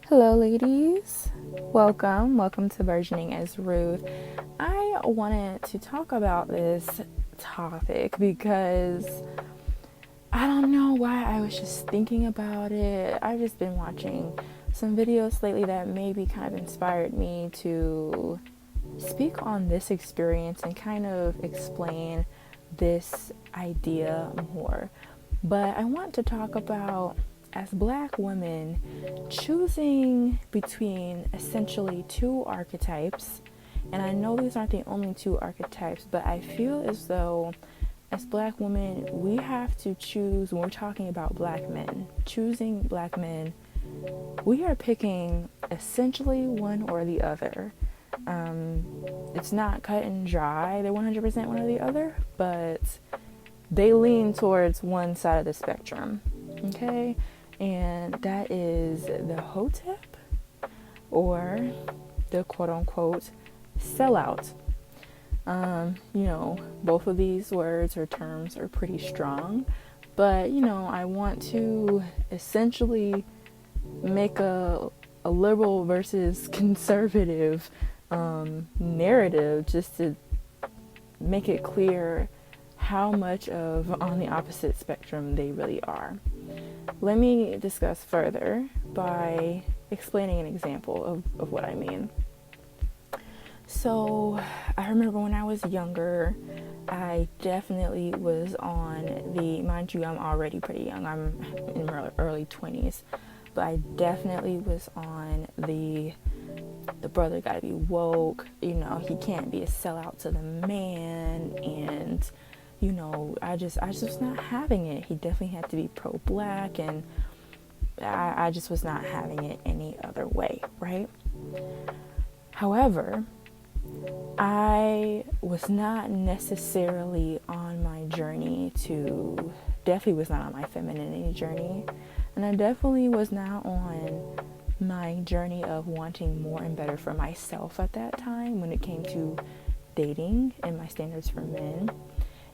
Hello, ladies. Welcome to Versioning as Ruth. I wanted to talk about this topic because I don't know why I was just thinking about it. I've just been watching some videos lately that maybe kind of inspired me to speak on this experience and kind of explain this idea more. But I want to talk about, as Black women, choosing between essentially two archetypes. And I know these aren't the only two archetypes, but I feel as though as Black women, we have to choose when we're talking about Black men. Choosing Black men, we are picking essentially one or the other. It's not cut and dry, they're 100% one or the other, but they lean towards one side of the spectrum, okay? And that is the Hotep or the quote unquote sellout. Both of these words or terms are pretty strong, but I want to essentially make a liberal versus conservative narrative just to make it clear how much of on the opposite spectrum they really are. Let me discuss further by explaining an example of what I mean. So, I remember when I was younger, I definitely was on mind you, I'm already pretty young, I'm in my early 20s, but I definitely was on the brother gotta be woke, he can't be a sellout to the man, and I just was not having it. He definitely had to be pro-Black, and I just was not having it any other way, right? However, I was not necessarily on my journey definitely was not on my femininity journey, and I definitely was not on my journey of wanting more and better for myself at that time when it came to dating and my standards for men.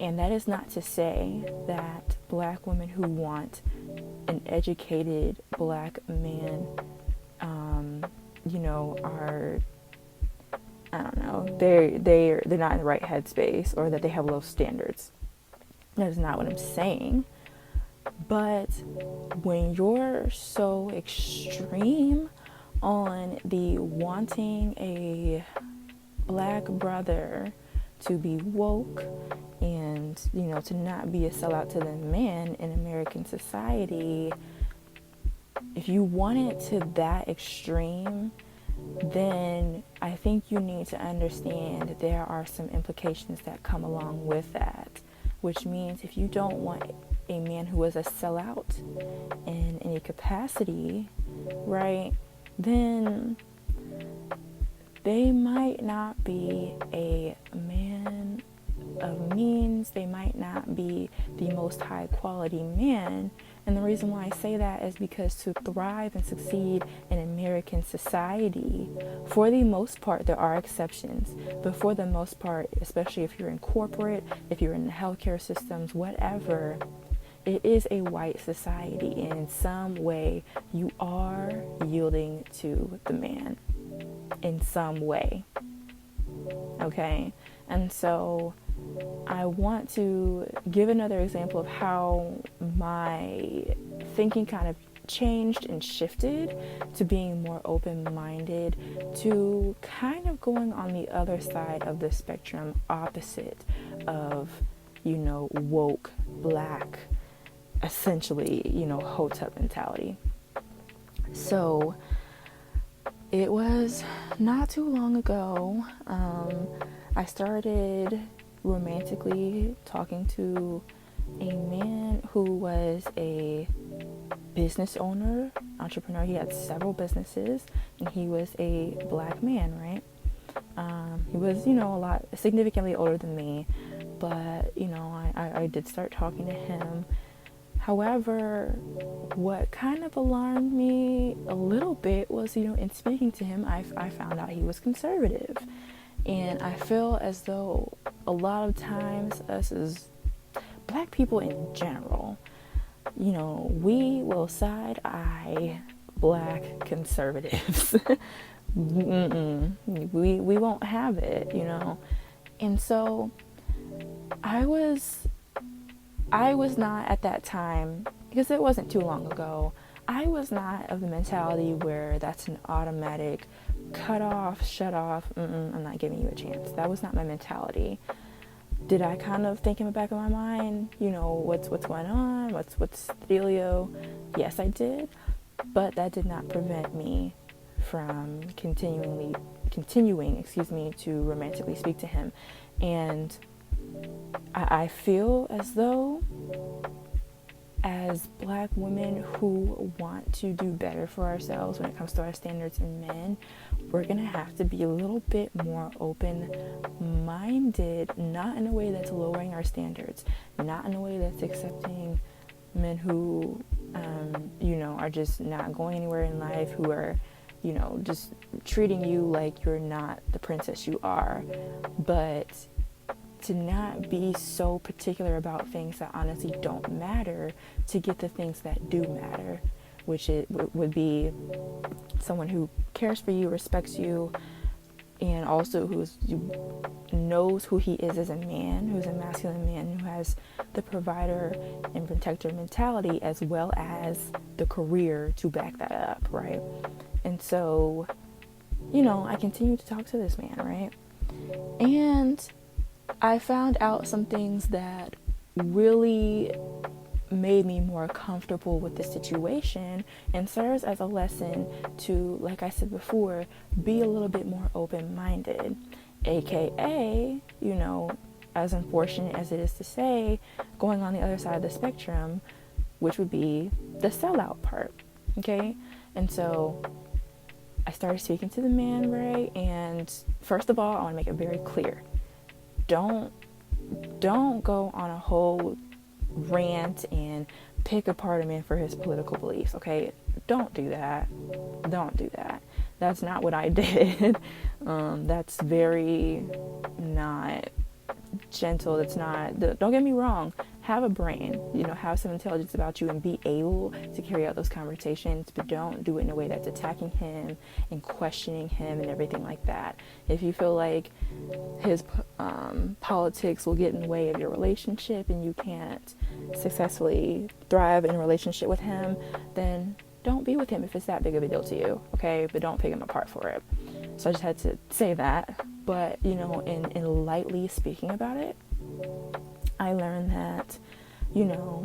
And that is not to say that Black women who want an educated Black man, are, I don't know, they're not in the right headspace, or that they have low standards. That is not what I'm saying. But when you're so extreme on the wanting a Black brother to be woke and to not be a sellout to the man in American society, if you want it to that extreme, then I think you need to understand that there are some implications that come along with that, which means if you don't want a man who is a sellout in any capacity, right, then they might not be a man of means, they might not be the most high quality man. And the reason why I say that is because to thrive and succeed in American society, for the most part, there are exceptions, but for the most part, especially if you're in corporate, if you're in the healthcare systems, whatever, it is a white society, and in some way you are yielding to the man in some way. Okay? And so I want to give another example of how my thinking kind of changed and shifted to being more open-minded, to kind of going on the other side of the spectrum, opposite of, woke, Black, essentially, Hotep mentality. So it was not too long ago, I started romantically talking to a man who was a business owner, entrepreneur. He had several businesses, and he was a Black man, right? He was, significantly older than me, but, I did start talking to him. However, what kind of alarmed me a little bit was, in speaking to him, I found out he was conservative. And I feel as though a lot of times us as Black people in general, we will side eye black conservatives. We won't have it, you know. And so I was not at that time, because it wasn't too long ago, I was not of the mentality where that's an automatic cut off, shut off, I'm not giving you a chance. That was not my mentality. Did I kind of think in the back of my mind, you know, what's going on, what's the dealio? Yes, I did, but that did not prevent me from continuing, to romantically speak to him. And I feel as though, as black women who want to do better for ourselves when it comes to our standards in men, we're gonna have to be a little bit more open-minded, not in a way that's lowering our standards, not in a way that's accepting men who, you know, are just not going anywhere in life, who are, you know, just treating you like you're not the princess you are, but to not be so particular about things that honestly don't matter to get the things that do matter, which it would be someone who cares for you, respects you, and also knows who he is as a man, who's a masculine man, who has the provider and protector mentality, as well as the career to back that up, right? And so, you know, I continue to talk to this man, right? And I found out some things that really made me more comfortable with the situation and serves as a lesson to, like I said before, be a little bit more open-minded, aka, you know, as unfortunate as it is to say, going on the other side of the spectrum, which would be the sellout part, okay? And so I started speaking to the man, right? And first of all, I want to make it very clear. Don't go on a whole rant and pick apart a man for his political beliefs, okay? Don't do that. That's not what I did. That's very not gentle. That's not, don't get me wrong, have a brain, you know, have some intelligence about you and be able to carry out those conversations, but don't do it in a way that's attacking him and questioning him and everything like that. If you feel like his politics will get in the way of your relationship and you can't successfully thrive in a relationship with him, then don't be with him if it's that big of a deal to you, okay? But don't pick him apart for it. So I just had to say that. But, you know, in lightly speaking about it, I learned that, you know,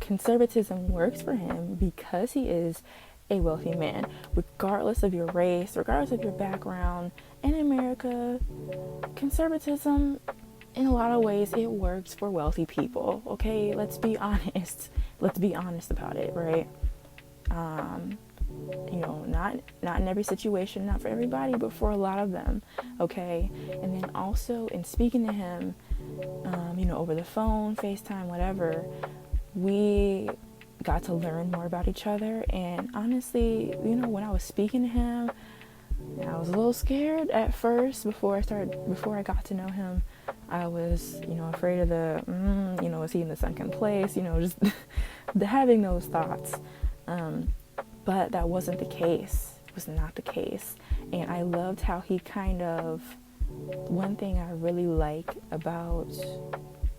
conservatism works for him because he is a wealthy man. Regardless of your race, regardless of your background, in America, conservatism, in a lot of ways, it works for wealthy people, okay? Let's be honest. Let's be honest about it, right? You know, not in every situation, not for everybody, but for a lot of them, okay? And then also in speaking to him, you know, over the phone, FaceTime, whatever, we got to learn more about each other. And honestly, you know, when I was speaking to him, I was a little scared at first before I got to know him. I was, you know, afraid of the, you know, is he in the sunken place? You know, just having those thoughts. But that wasn't the case. It was not the case. And I loved how he kind of, one thing I really like about,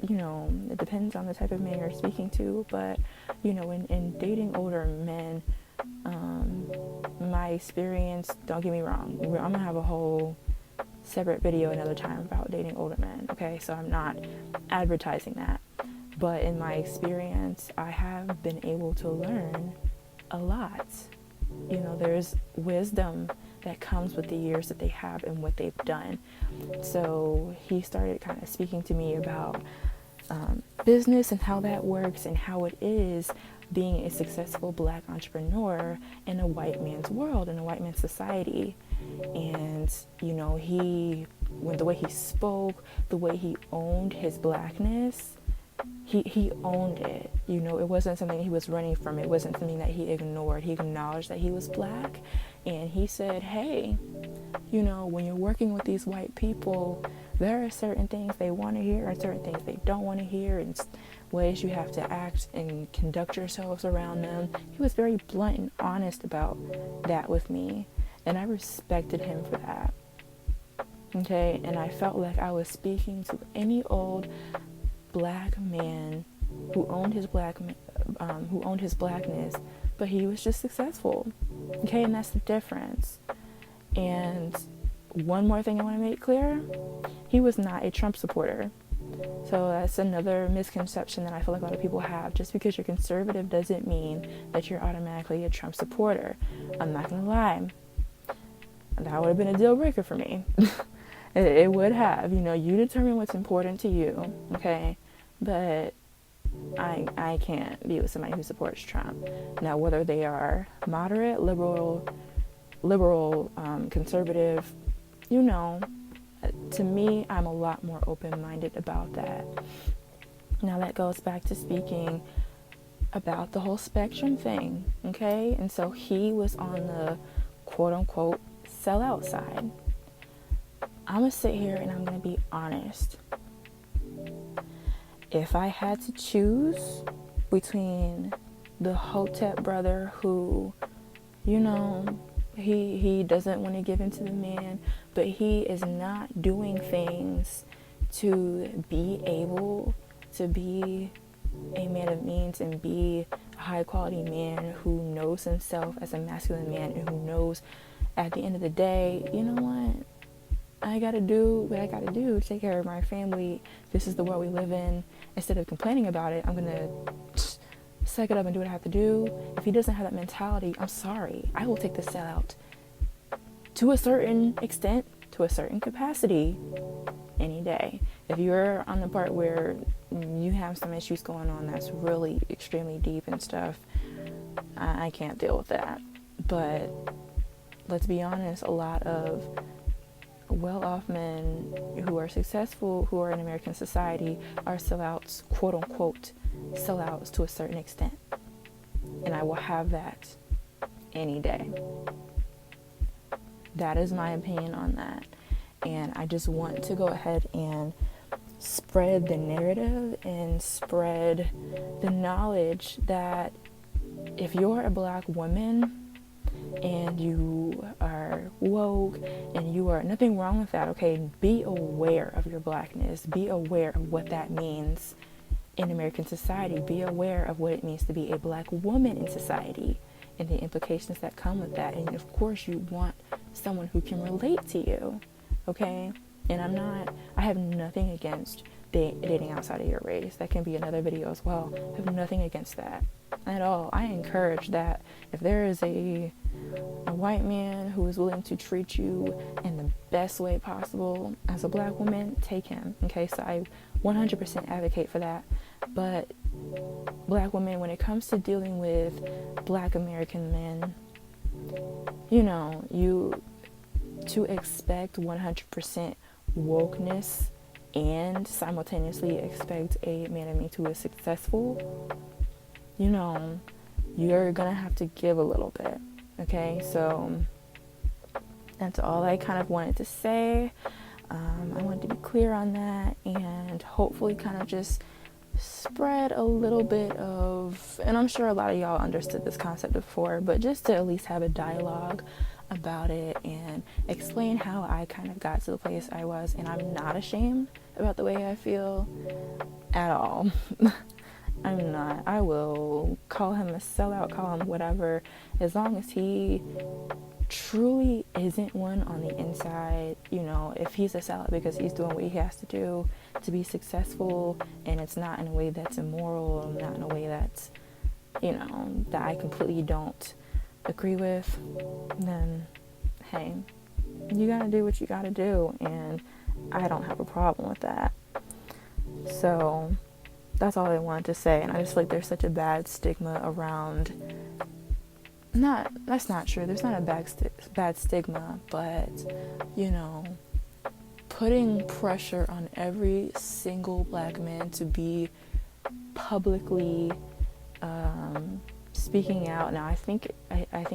you know, it depends on the type of man you're speaking to, but, you know, in dating older men, my experience, don't get me wrong, I'm going to have a whole separate video another time about dating older men, okay? So I'm not advertising that. But in my experience, I have been able to learn a lot. You know, there's wisdom that comes with the years that they have and what they've done. So he started kind of speaking to me about business and how that works and how it is being a successful black entrepreneur in a white man's world, in a white man's society. And, you know, the way he spoke, the way he owned his blackness, he owned it. You know, it wasn't something he was running from. It wasn't something that he ignored. He acknowledged that he was black, and he said, hey, you know, when you're working with these white people, there are certain things they want to hear and certain things they don't want to hear, and ways you have to act and conduct yourselves around them. He was very blunt and honest about that with me, and I respected him for that. Okay, and I felt like I was speaking to any old black man who owned his blackness, but he was just successful. Okay, and that's the difference. And one more thing I want to make clear: he was not a Trump supporter. So that's another misconception that I feel like a lot of people have. Just because you're conservative doesn't mean that you're automatically a Trump supporter. I'm not gonna lie, that would have been a deal breaker for me. It would have. You determine what's important to you, okay? But I can't be with somebody who supports Trump. Now, whether they are moderate, liberal, conservative, to me, I'm a lot more open-minded about that. Now, that goes back to speaking about the whole spectrum thing, okay? And so he was on the quote-unquote sellout side. I'm going to sit here and I'm going to be honest. If I had to choose between the Hotep brother who, he doesn't want to give in to the man, but he is not doing things to be able to be a man of means and be a high quality man who knows himself as a masculine man and who knows at the end of the day, you know what? I gotta do what I gotta do to take care of my family. This is the world we live in. Instead of complaining about it, I'm gonna suck it up and do what I have to do. If he doesn't have that mentality, I'm sorry. I will take the sellout to a certain extent, to a certain capacity, any day. If you're on the part where you have some issues going on that's really extremely deep and stuff, I can't deal with that. But let's be honest, a lot of well-off men who are successful, who are in American society, are sellouts, quote-unquote sellouts to a certain extent. And I will have that any day. That is my opinion on that. And I just want to go ahead and spread the narrative and spread the knowledge that if you're a black woman and you are woke and you are nothing wrong with that, okay, be aware of your blackness, be aware of what that means in American society, be aware of what it means to be a black woman in society and the implications that come with that. And of course you want someone who can relate to you, okay? And I have nothing against dating outside of your race. That can be another video as well. I have nothing against that at all. I encourage that. If there is a white man who is willing to treat you in the best way possible as a black woman, take him, okay? So I 100% advocate for that. But black women, when it comes to dealing with black American men, you to expect 100% wokeness and simultaneously expect a man of me who is successful, you're gonna have to give a little bit, okay? So that's all I kind of wanted to say. I wanted to be clear on that and hopefully kind of just spread a little bit of, and I'm sure a lot of y'all understood this concept before, but just to at least have a dialogue about it and explain how I kind of got to the place I was. And I'm not ashamed about the way I feel at all. I'm not. I will call him a sellout, call him whatever, as long as he truly isn't one on the inside. If he's a sellout because he's doing what he has to do to be successful, and it's not in a way that's immoral, not in a way that's, that I completely don't agree with, then hey, you gotta do what you gotta do, and I don't have a problem with that. So that's all I wanted to say. And I just feel like there's such a bad stigma around, that's not true, there's not a bad stigma, but putting pressure on every single black man to be publicly speaking out. Now I think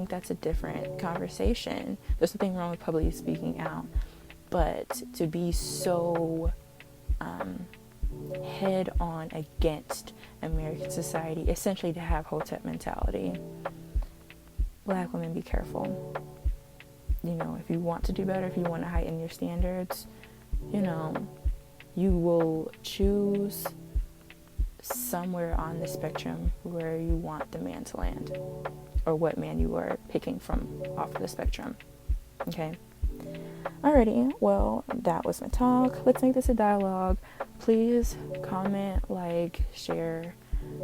that's a different conversation. There's nothing wrong with publicly speaking out, but to be so head on against American society, essentially to have Hotep mentality. Black women, be careful. You know, if you want to do better, if you want to heighten your standards, you know, you will choose somewhere on the spectrum where you want the man to land, or what man you are picking from off of the spectrum. Okay? Alrighty, well, that was my talk. Let's make this a dialogue. Please comment, like, share,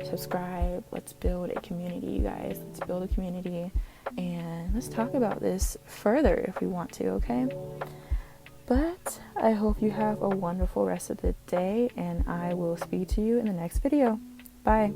subscribe. Let's build a community, you guys. Let's build a community, and let's talk about this further if we want to, okay? But I hope you have a wonderful rest of the day, and I will speak to you in the next video. Bye.